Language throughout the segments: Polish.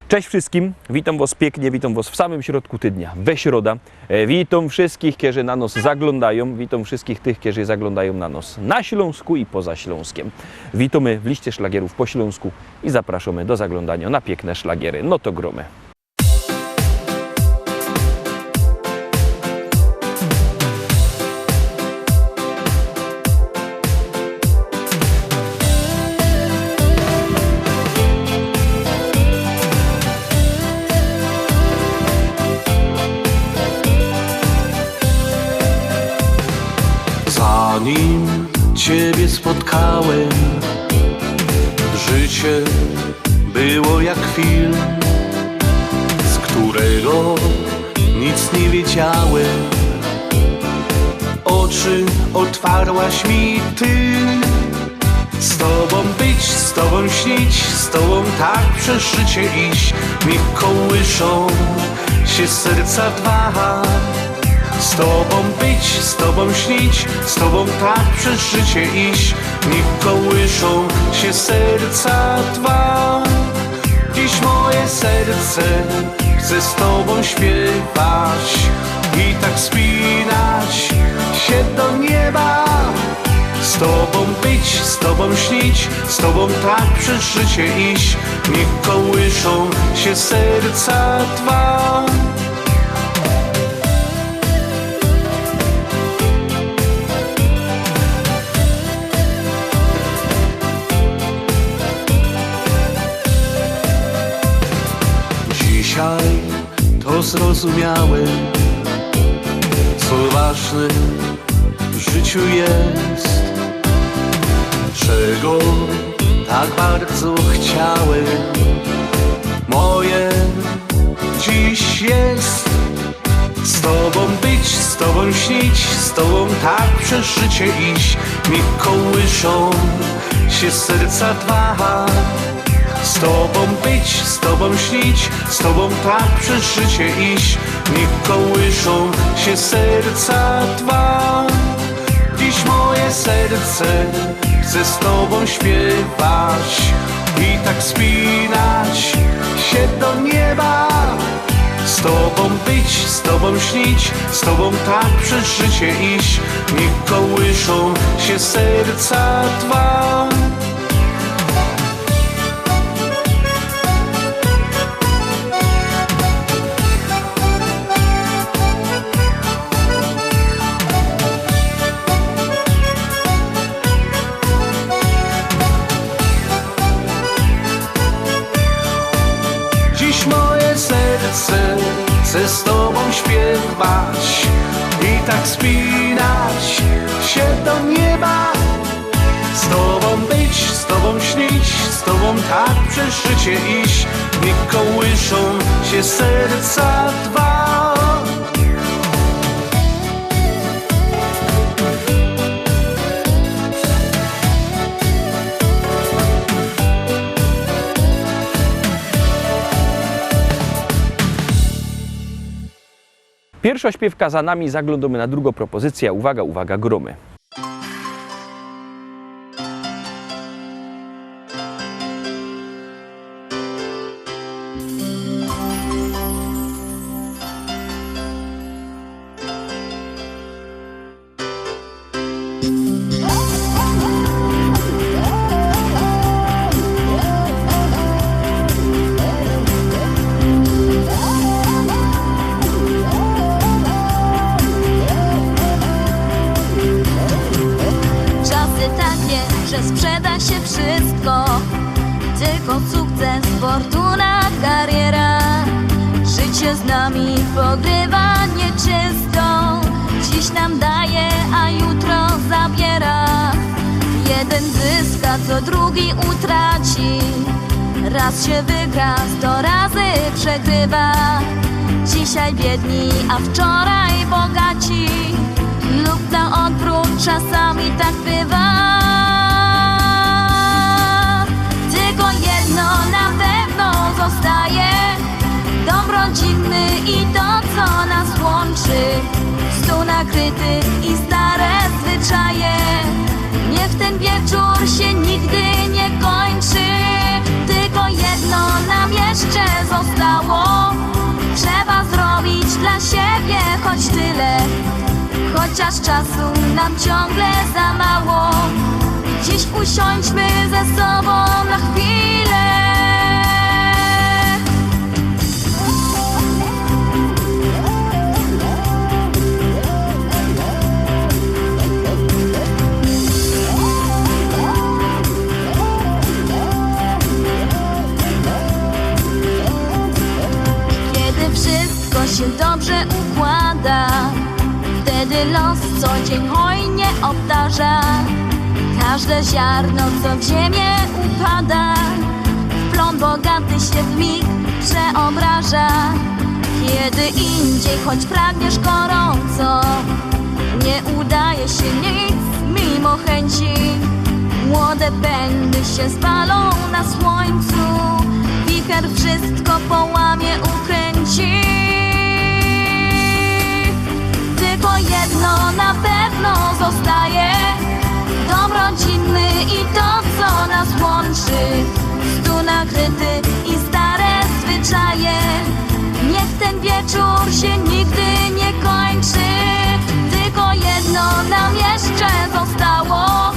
Cześć wszystkim, witam Was pięknie, witam Was w samym środku tygodnia, we środa. Witam wszystkich, którzy na nas zaglądają, witam wszystkich tych, którzy zaglądają na nas na Śląsku i poza Śląskiem. Witamy w liście szlagierów po Śląsku i zapraszamy do zaglądania na piękne szlagiery. No to gromy. Zanim Ciebie spotkałem, życie było jak film, z którego nic nie wiedziałem. Oczy otwarłaś mi Ty. Z Tobą być, z Tobą śnić, z Tobą tak przez życie iść. Niech kołyszą się serca dwa. Z Tobą być, z Tobą śnić, z Tobą tak przez życie iść. Niech kołyszą się serca dwa. Dziś moje serce chce z Tobą śpiewać i tak spinać się do nieba. Z Tobą być, z Tobą śnić, z Tobą tak przez życie iść. Niech kołyszą się serca dwa. Dzisiaj to zrozumiałem, co ważne w życiu jest, czego tak bardzo chciałem. Moje dziś jest z Tobą być, z Tobą śnić, z Tobą tak przez życie iść. Niech kołyszą się serca dwa. Z Tobą być, z Tobą śnić, z Tobą tak przez życie iść. Niech kołyszą się serca dwa. Dziś moje serce chce z Tobą śpiewać i tak spinać się do nieba. Z Tobą być, z Tobą śnić, z Tobą tak przez życie iść. Niech kołyszą się serca dwa. Chcę z Tobą śpiewać i tak spinać się do nieba. Z Tobą być, z Tobą śnić, z Tobą tak przez życie iść. Niech kołyszą się serca dwa. Pierwsza śpiewka za nami, zaglądamy na drugą propozycję. Uwaga, uwaga, gromy. Sprzeda się wszystko, tylko sukces, fortuna, kariera. Życie z nami pogrywa nieczysto. Dziś nam daje, a jutro zabiera. Jeden zyska, co drugi utraci. Raz się wygra, 100 razy przegrywa. Dzisiaj biedni, a wczoraj bogaci. Lub na odwrót, czasami tak bywa. Na pewno zostaje dom rodzinny i to, co nas łączy. Stół nakryty i stare zwyczaje. Niech ten wieczór się nigdy nie kończy. Tylko jedno nam jeszcze zostało. Trzeba zrobić dla siebie choć tyle, chociaż czasu nam ciągle za mało. Dziś usiądźmy ze sobą na chwilę. Kiedy wszystko się dobrze układa, wtedy los co dzień hojnie obdarza. Każde ziarno, co w ziemię upada, w plon bogaty się w mig przeobraża. Kiedy indziej, choć pragniesz gorąco, nie udaje się nic mimo chęci. Młode pędy się spalą na słońcu, wicher wszystko połamie, ukręci. Tylko jedno na pewno zostaje, dom rodzinny i to, co nas łączy. Stół nakryty i stare zwyczaje, niech ten wieczór się nigdy nie kończy. Tylko jedno nam jeszcze zostało,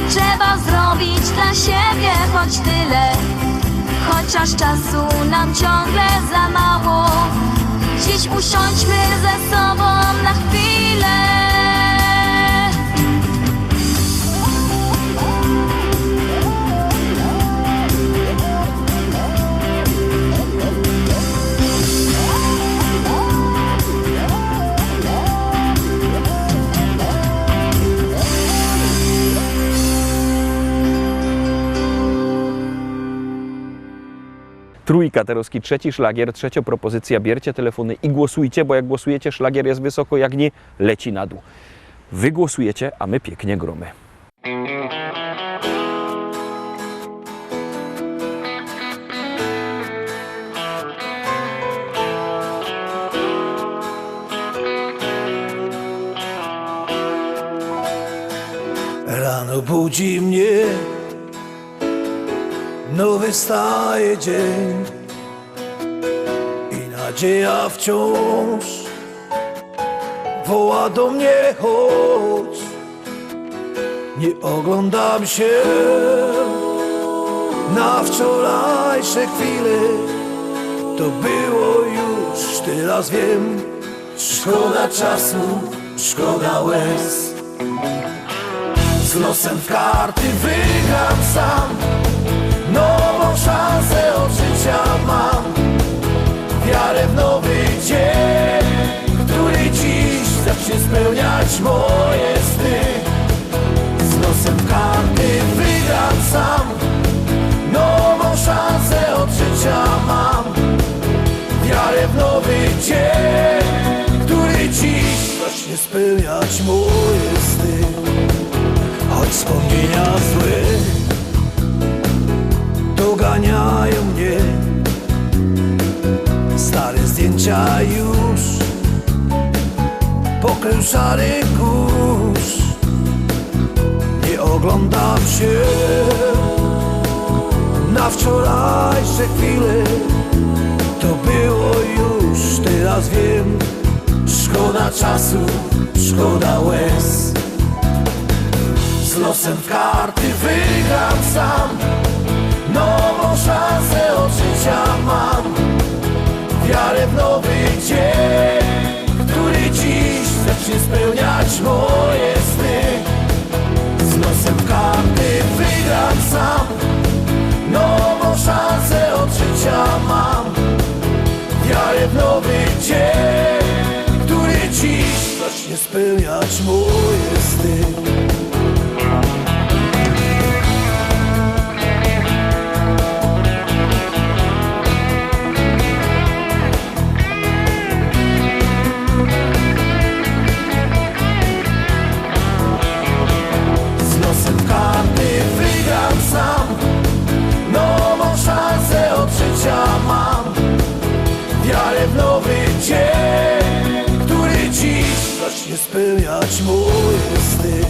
trzeba zrobić dla siebie choć tyle, chociaż czasu nam ciągle za mało. Dziś usiądźmy ze sobą na chwilę. Trójka, Teroski, trzeci szlagier, trzecia propozycja. Bierzcie telefony i głosujcie, bo jak głosujecie, szlagier jest wysoko, jak nie, leci na dół. Wy głosujecie, a my pięknie gromy. Rano budzi mnie nowy staje dzień i nadzieja wciąż woła do mnie, chodź. Nie oglądam się na wczorajsze chwile, to było już, teraz wiem. Szkoda czasu, szkoda łez, z losem w karty wygram sam. Nową szansę od życia mam, wiarę w nowy dzień, który dziś zacznie spełniać moje sny. Z losem w karty wygram sam, nową szansę od życia mam, wiarę w nowy dzień, który dziś zacznie spełniać moje sny. Choć wspomnienia złe doganiają mnie, stare zdjęcia już pokrył szary kurz. Nie oglądam się na wczorajsze chwile, to było już, teraz wiem. Szkoda czasu, szkoda łez, z losem w karty wygram sam. Nową szansę od życia mam, wiarę w nowy dzień, który dziś zacznie spełniać moje sny. Z losem w karty wygram sam, nową szansę od życia mam, wiarę w nowy dzień, który dziś zacznie spełniać moje sny. Mam wiarę w nowy dzień, który dziś zacznie spełniać moje sny.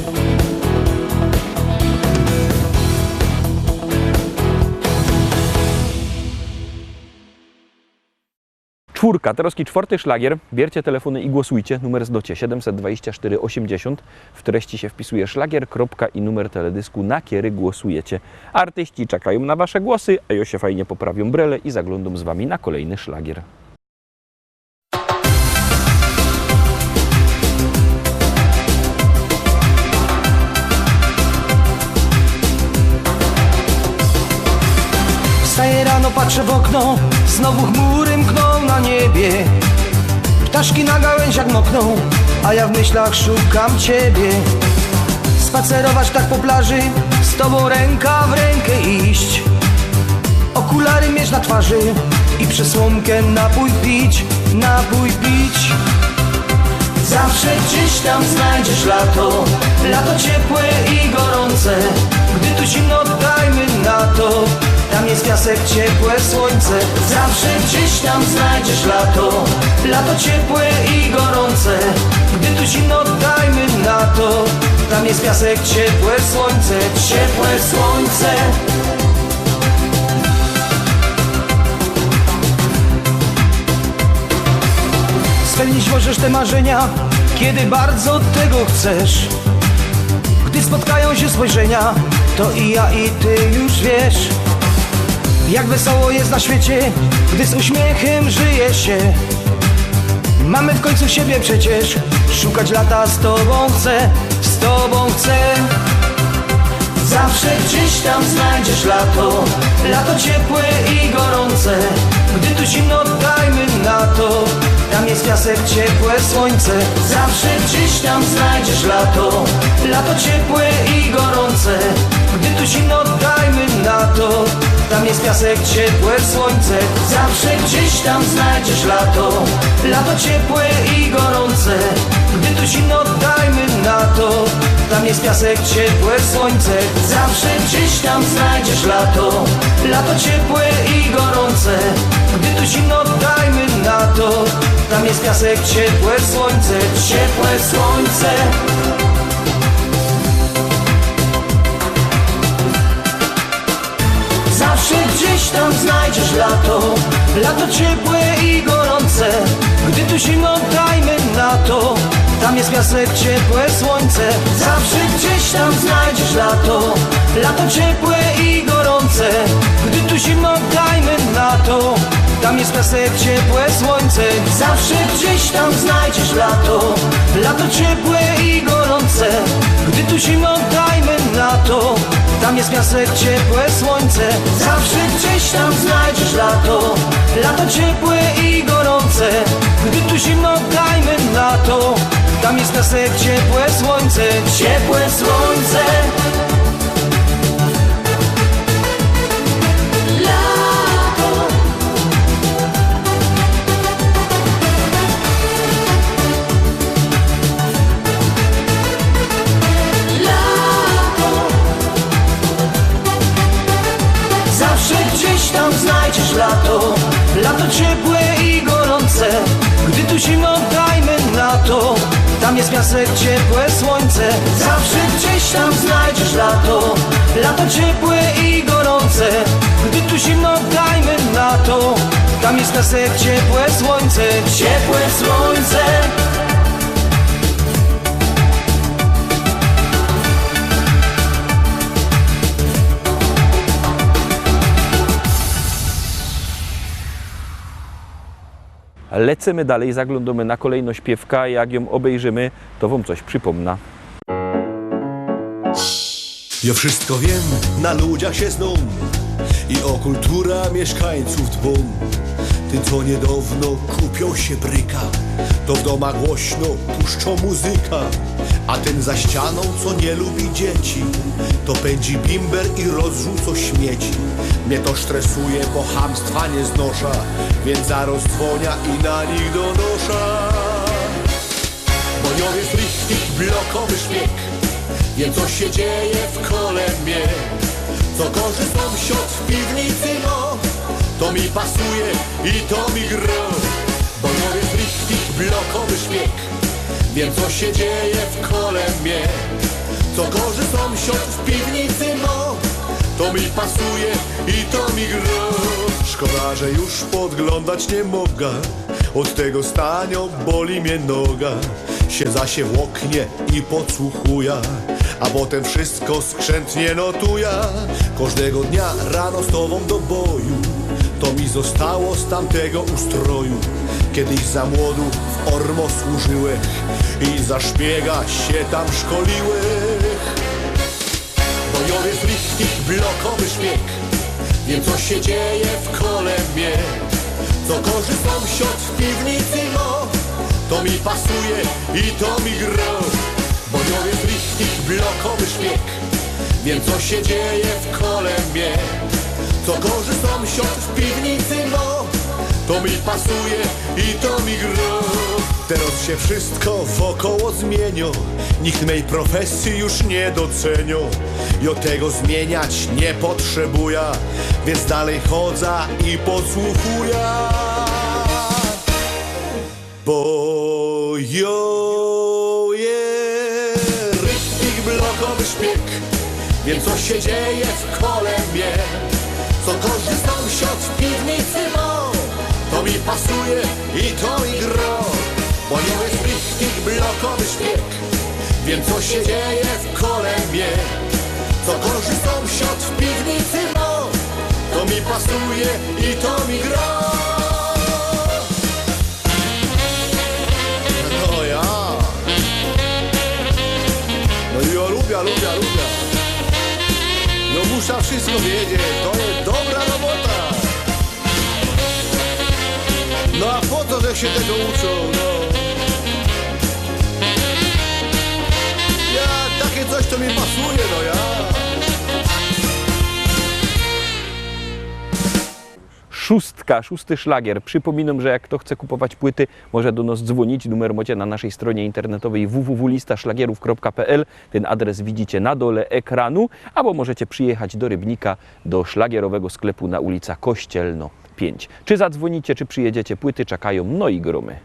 Czwórka, teraz czwarty szlagier. Bierzcie telefony i głosujcie. Numer zdocie 724 80. W treści się wpisuje szlagier, kropka i numer teledysku, na który głosujecie. Artyści czekają na wasze głosy, a ja się fajnie poprawią brele i zaglądam z wami na kolejny szlagier. Wstaję rano, patrzę w okno, znowu chmury mkną na niebie. Ptaszki na gałęziach mokną, a ja w myślach szukam ciebie. Spacerować tak po plaży, z tobą ręka w rękę iść. Okulary mieć na twarzy i przez słomkę napój pić, napój pić. Zawsze gdzieś tam znajdziesz lato, lato ciepłe i gorące. Gdy tu zimno, dajmy na to, tam jest piasek, ciepłe słońce. Zawsze gdzieś tam znajdziesz lato, lato ciepłe i gorące. Gdy tu zimno, dajmy na to, tam jest piasek, ciepłe słońce, ciepłe słońce. Spełnić możesz te marzenia, kiedy bardzo tego chcesz. Gdy spotkają się spojrzenia, to i ja i ty już wiesz. Jak wesoło jest na świecie, gdy z uśmiechem żyje się. Mamy w końcu siebie przecież, szukać lata z tobą chcę, z tobą chcę. Zawsze gdzieś tam znajdziesz lato, lato ciepłe i gorące. Gdy tu zimno, dajmy na to, tam jest piasek, ciepłe słońce. Zawsze gdzieś tam znajdziesz lato, lato ciepłe i gorące. Gdy tu zimno, dajmy na to, tam jest piasek, ciepłe słońce. Zawsze gdzieś tam znajdziesz lato, lato ciepłe i gorące. Gdy tu zimno, dajmy na to, tam jest piasek, ciepłe słońce. Zawsze gdzieś tam znajdziesz lato, lato ciepłe i gorące. Gdy tu zimno, dajmy na to, tam jest piasek, ciepłe słońce, ciepłe słońce. Zawsze gdzieś tam znajdziesz lato, lato ciepłe i gorące. Gdy tu zimno, dajmy na to, tam jest piasek, ciepłe słońce. Zawsze gdzieś tam znajdziesz lato, lato ciepłe i gorące. Gdy tu zimno, dajmy na to, tam jest piasek, ciepłe słońce. Zawsze gdzieś tam znajdziesz lato, lato ciepłe i gorące. Gdy tu zimno, dajmy na to, tam jest piasek, ciepłe słońce. Zawsze gdzieś tam znajdziesz lato, lato ciepłe i gorące. Gdy tu zimno, dajmy na to, tam jest piasek, ciepłe słońce, ciepłe słońce. Znajdziesz lato, lato ciepłe i gorące. Gdy tu zimno, dajmy na to, tam jest piasek, ciepłe słońce. Zawsze gdzieś tam znajdziesz lato, lato ciepłe i gorące. Gdy tu zimno, dajmy na to, tam jest piasek, ciepłe słońce, ciepłe słońce. Lecimy dalej, zaglądamy na kolejną śpiewkę, jak ją obejrzymy, to wam coś przypomna. Ja wszystko wiem, na ludziach się znam i o kultura mieszkańców dbam. Ty co niedawno kupią się bryka, to w domach głośno puszczą muzyka. A ten za ścianą, co nie lubi dzieci, to pędzi bimber i rozrzuca śmieci. Mnie to stresuje, bo chamstwa nie znosza, więc zaraz dzwonia i na nich donosza. Bo nie jest richtig blokowy szpieg, wiem co się dzieje w kole mnie. Co gorzy sąsiad w piwnicy, no to mi pasuje i to mi gra. Bo nie jest richtig blokowy szpieg, wiem co się dzieje w kole mnie. Co gorzy sąsiad w piwnicy, no to mi pasuje i to mi gra. Szkoda, że już podglądać nie mogę, Od tego stanio boli mnie noga. Siedza się w oknie i podsłuchuję, a potem wszystko skrzętnie notuję. Każdego dnia rano z tobą do boju, to mi zostało z tamtego ustroju. Kiedyś za młodu w Ormo służyłech i za szpiega się tam szkoliłech. Bojowy z lichtich, blokowy szpieg, wiem co się dzieje w kole mnie. Co korzy sąsiad w piwnicy no, to mi pasuje i to mi gro. Bojowy z lichtich, blokowy szpieg, wiem co się dzieje w kole mnie. Co korzy sąsiad w piwnicy no, to mi pasuje i to mi gro. Teraz się wszystko wokoło zmienią, nikt mej profesji już nie docenią. I od tego zmieniać nie potrzebuję, więc dalej chodzę i podsłuchuję. Bo jo jest richtig blokowy szpieg, wiem co się dzieje w kole mnie. Co korzy sąsiad w piwnicy no, to mi pasuje i to mi gro. Bo nie jest richtig blokowy szpieg, wiem co się dzieje w kole mnie. Co korzy sąsiad w piwnicy no, to mi pasuje i to mi gro. No ja. No i ja lubię. No muszę wszystko wiedzieć, to jest dobra robota. No a po co, że się tego uczą, no? Ja, takie coś to mi pasuje, no ja. Szósty szlagier. Przypominam, że jak kto chce kupować płyty, może do nas dzwonić. Numer macie na naszej stronie internetowej www.listaszlagierów.pl. Ten adres widzicie na dole ekranu, albo możecie przyjechać do Rybnika, do szlagierowego sklepu na ulica Kościelno 5. Czy zadzwonicie, czy przyjedziecie, płyty czekają, no i gromy.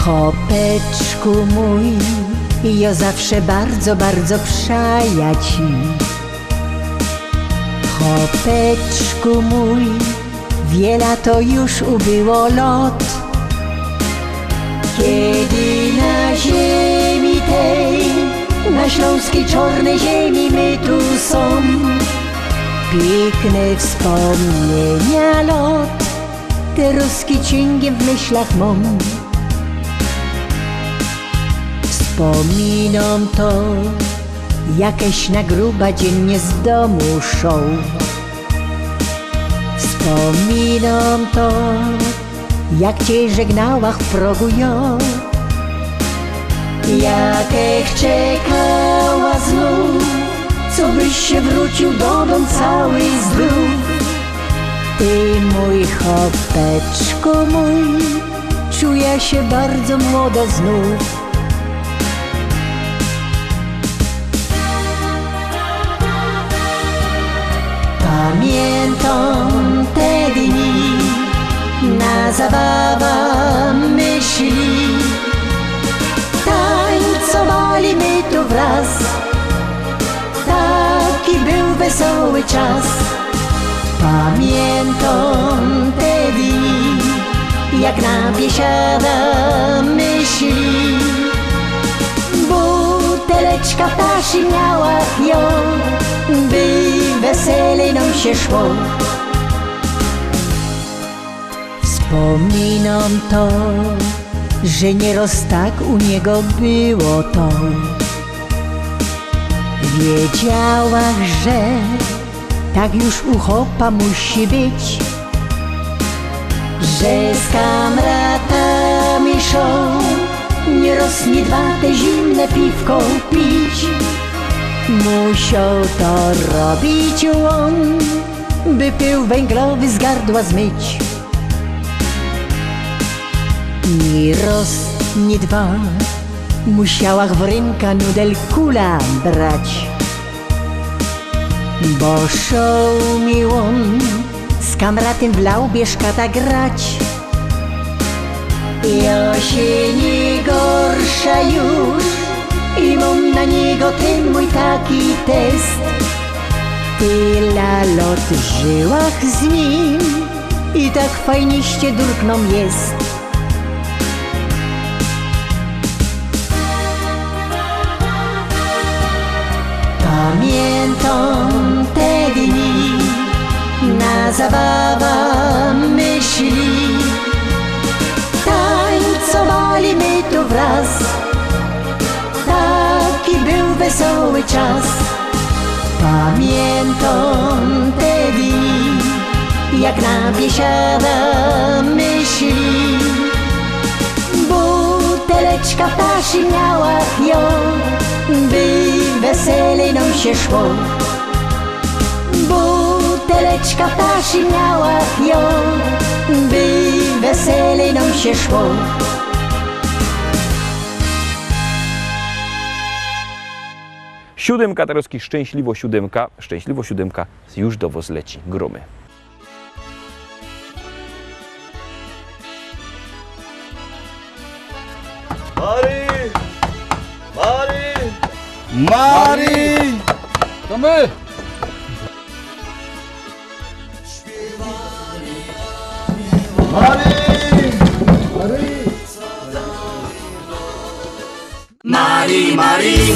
Chopeczku mój, ja zawsze bardzo, bardzo przaja ci. Chopeczku mój, wiele to już ubyło lot. Kiedy na ziemi tej, na śląskiej czarnej ziemi my tu są, piękne wspomnienia lot, te ruskie cięgiem w myślach mam. Wspominam to, jakieś na gruba dziennie z domu szą. Wspominam to, jak cię żegnała w progu ja. Jakech czekała znów, co byś się wrócił do domu cały zdrów. Ty mój chopeczku mój, czuję się bardzo młoda znów. Pamiętam te dni, na zabawa myśli, tańcowali my tu wraz, taki był wesoły czas. Pamiętam te dni, jak na biesiada myśli, buteleczka ptasi miała ją, by weselej nam się szło. Wspominam to, że nieraz tak u niego było to. Wiedziałach, że tak już u chopa musi być, że z kamratami szą, nieraz nie dwa te zimne piwko pić. Musiał to robić on, by pył węglowy z gardła zmyć. Ni raz, ni dwa musiała w rynka nudel kula brać, bo szał mi on z kamratem w laubie szkata grać. Ja się nie gorsza już i mam na niego ten mój taki test. Tyle lat żyłach z nim i tak fajniście durkną jest. Pamiętam te dni, na zabawa myśli, tańcowali my tu wraz, taki był wesoły czas. Pamiętam te dni, jak na biesiada myśli, buteleczka w taszy miała ją, by weselej nam się szło. Buteleczka w taszy miała ją, by weselej nam się szło. Siódemka Tarowskich, Szczęśliwo siódemka już do was leci, gromy. Mary! Mary! Mary! To my! Marii, Marii,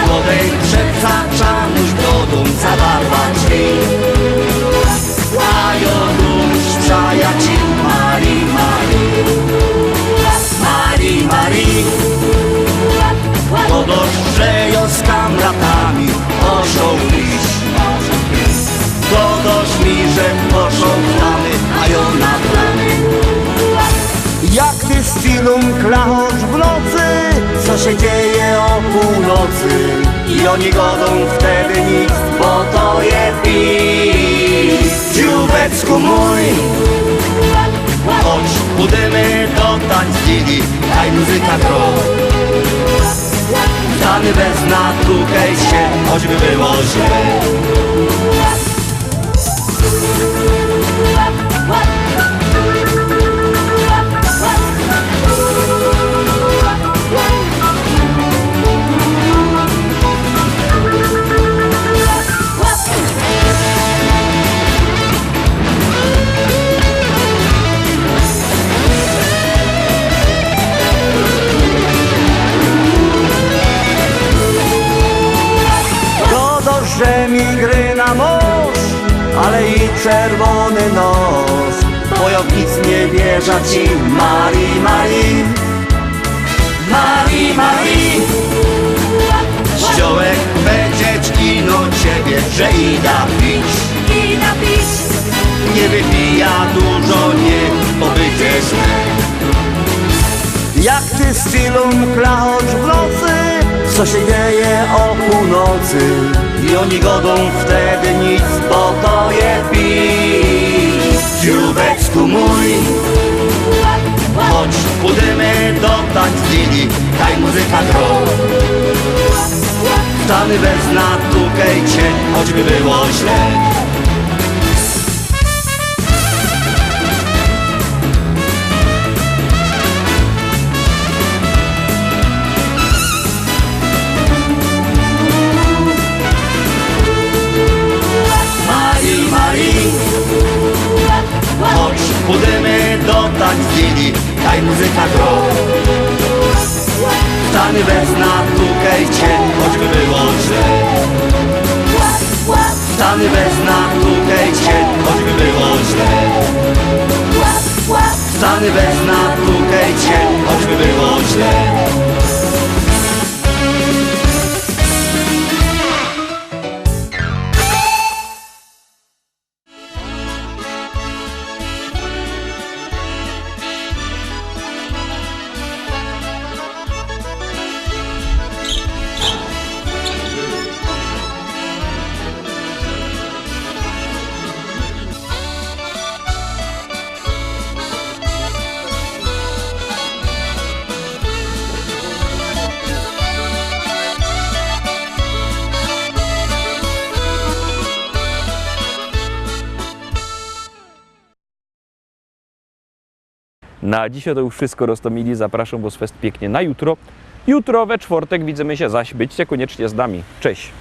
młodej przekraczanuś godą zawarła drzwi. A już przyjaciół Marii, Marii, Marii, Marii, to dość, że ją z kamratami poszą iść. To dość mi, że poszą plany, a ją na plany. Jak ty z Tilą klachosz w nocy, co się dzieje o północy? I oni godą wtedy nic, bo to je pić. Dziubecku mój, chodź, pójdziemy do tańcili, daj muzyka gro. Stany bez natukaj się, choćby było źle. Że mi gry na mąż, ale i czerwony nos. Bojownic nie wierza ci, Marii, Marii, Marii, Marii. Ściołek będzie kino ciebie, że ida pić, ida pić. Nie wypija dużo, nie, bo będzie źle. Jak ty z Tilą klachosz w nocy, co się dzieje o północy? I oni godą wtedy nic, bo to je pić. Dziubecku mój, chodź, pójdziemy do tańcili, daj muzyka gro. Stany bez natukaj cię, choćby było źle. Chodź, pójdziemy do tańcili, daj muzyka gro. Stany bez natukaj cię, choćby było źle. Stany bez natukaj cię, choćby było źle. Stany bez natukaj cię, choćby było źle. Na dzisiaj to już wszystko, Rostomili. Zapraszam Was fest pięknie na jutro. Jutro we czwartek widzimy się zaś. Byćcie koniecznie z nami. Cześć!